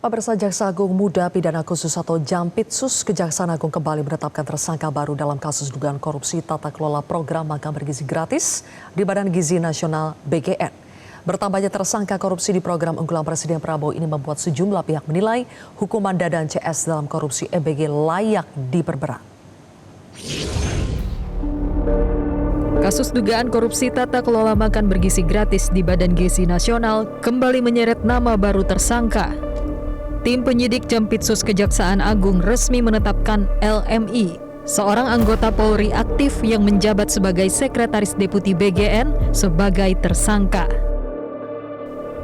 Pemirsa, Jaksa Agung Muda Pidana Khusus atau Jampitsus Kejaksaan Agung kembali menetapkan tersangka baru dalam kasus dugaan korupsi tata kelola program makan bergizi gratis di Badan Gizi Nasional (BGN). Bertambahnya tersangka korupsi di program unggulan Presiden Prabowo ini membuat sejumlah pihak menilai hukuman Dadan CS dalam korupsi EBG layak diperberat. Kasus dugaan korupsi tata kelola makan bergizi gratis di Badan Gizi Nasional kembali menyeret nama baru tersangka. Tim penyidik Jampitsus Kejaksaan Agung resmi menetapkan LMI, seorang anggota Polri aktif yang menjabat sebagai Sekretaris Deputi BGN, sebagai tersangka.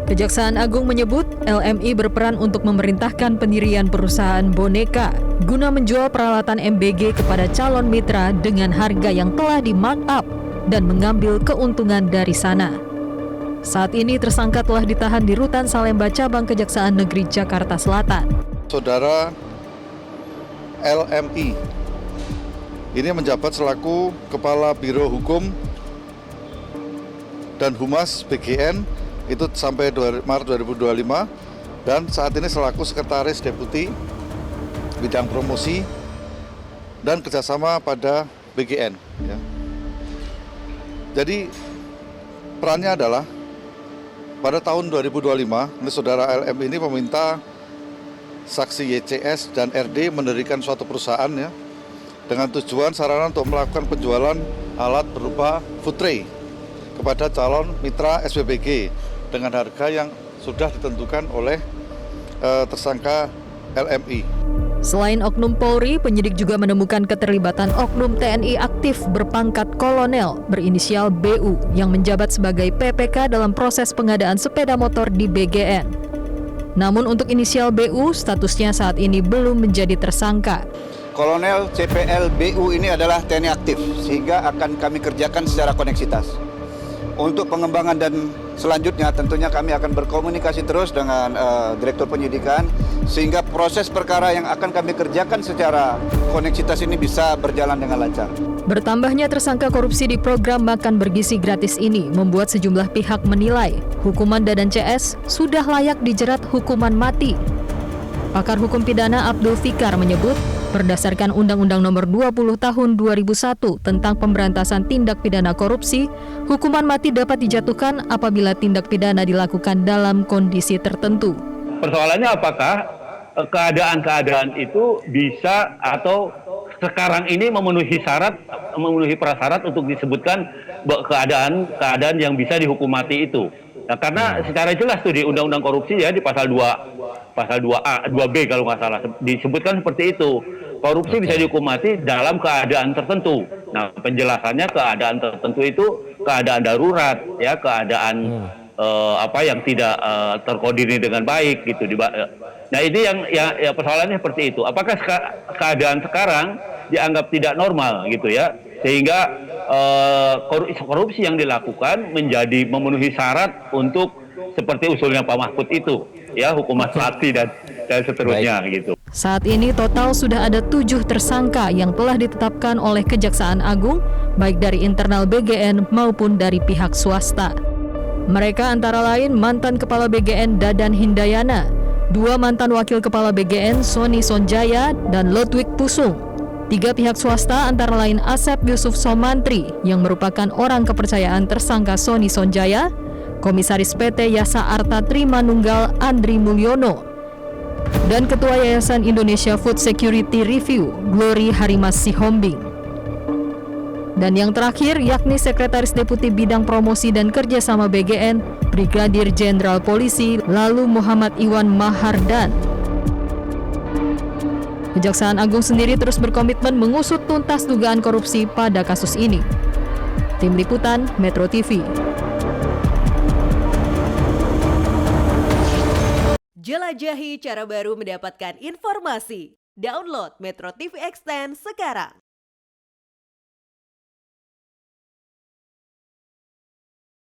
Kejaksaan Agung menyebut LMI berperan untuk memerintahkan pendirian perusahaan boneka guna menjual peralatan MBG kepada calon mitra dengan harga yang telah di-markup dan mengambil keuntungan dari sana. Saat ini tersangka telah ditahan di Rutan Salemba Cabang Kejaksaan Negeri Jakarta Selatan. Saudara LMI ini menjabat selaku Kepala Biro Hukum dan Humas BGN itu sampai Maret 2025 dan saat ini selaku Sekretaris Deputi Bidang Promosi dan Kerjasama pada BGN. Ya. Jadi perannya adalah pada tahun 2025, ini saudara LM ini meminta saksi YCS dan RD mendirikan suatu perusahaan ya, dengan tujuan sarana untuk melakukan penjualan alat berupa food tray kepada calon mitra SBBG dengan harga yang sudah ditentukan oleh tersangka LMI. Selain oknum Polri, penyidik juga menemukan keterlibatan oknum TNI aktif berpangkat kolonel berinisial BU yang menjabat sebagai PPK dalam proses pengadaan sepeda motor di BGN. Namun untuk inisial BU, statusnya saat ini belum menjadi tersangka. Kolonel CPL BU ini adalah TNI aktif, sehingga akan kami kerjakan secara koneksitas. Untuk pengembangan dan selanjutnya tentunya kami akan berkomunikasi terus dengan Direktur Penyidikan sehingga proses perkara yang akan kami kerjakan secara koneksitas ini bisa berjalan dengan lancar. Bertambahnya tersangka korupsi di program makan bergizi gratis ini membuat sejumlah pihak menilai hukuman Dadan CS sudah layak dijerat hukuman mati. Pakar hukum pidana Abdul Fikar menyebut, berdasarkan Undang-Undang Nomor 20 Tahun 2001 tentang pemberantasan tindak pidana korupsi, hukuman mati dapat dijatuhkan apabila tindak pidana dilakukan dalam kondisi tertentu. Persoalannya apakah keadaan-keadaan itu bisa atau sekarang ini memenuhi prasyarat untuk disebutkan keadaan yang bisa dihukum mati itu. Nah, karena secara jelas tuh di Undang-Undang Korupsi ya di pasal 2A, 2B kalau nggak salah disebutkan seperti itu. Korupsi bisa dihukum mati dalam keadaan tertentu. Nah, penjelasannya keadaan tertentu itu keadaan darurat ya, keadaan yang tidak terkoordinir dengan baik gitu. Nah, ini yang persoalannya seperti itu. Apakah keadaan sekarang dianggap tidak normal gitu ya? Sehingga korupsi yang dilakukan menjadi memenuhi syarat untuk seperti usulnya Pak Mahfud itu, ya hukuman mati dan seterusnya gitu. Saat ini total sudah ada 7 tersangka yang telah ditetapkan oleh Kejaksaan Agung, baik dari internal BGN maupun dari pihak swasta. Mereka antara lain mantan Kepala BGN Dadan Hindayana, 2 mantan Wakil Kepala BGN Sony Sonjaya dan Ludwig Pusung, 3 pihak swasta antara lain Asep Yusuf Somantri yang merupakan orang kepercayaan tersangka Sony Sonjaya, Komisaris PT Yasa Arta Trimanunggal Andri Mulyono, dan Ketua Yayasan Indonesia Food Security Review Glory Harimas Sihombing. Dan yang terakhir yakni Sekretaris Deputi Bidang Promosi dan Kerjasama BGN Brigadir Jenderal Polisi Lalu Muhammad Iwan Mahardan. Kejaksaan Agung sendiri terus berkomitmen mengusut tuntas dugaan korupsi pada kasus ini. Tim Liputan Metro TV. Jelajahi cara baru mendapatkan informasi. Download Metro TV Extend sekarang.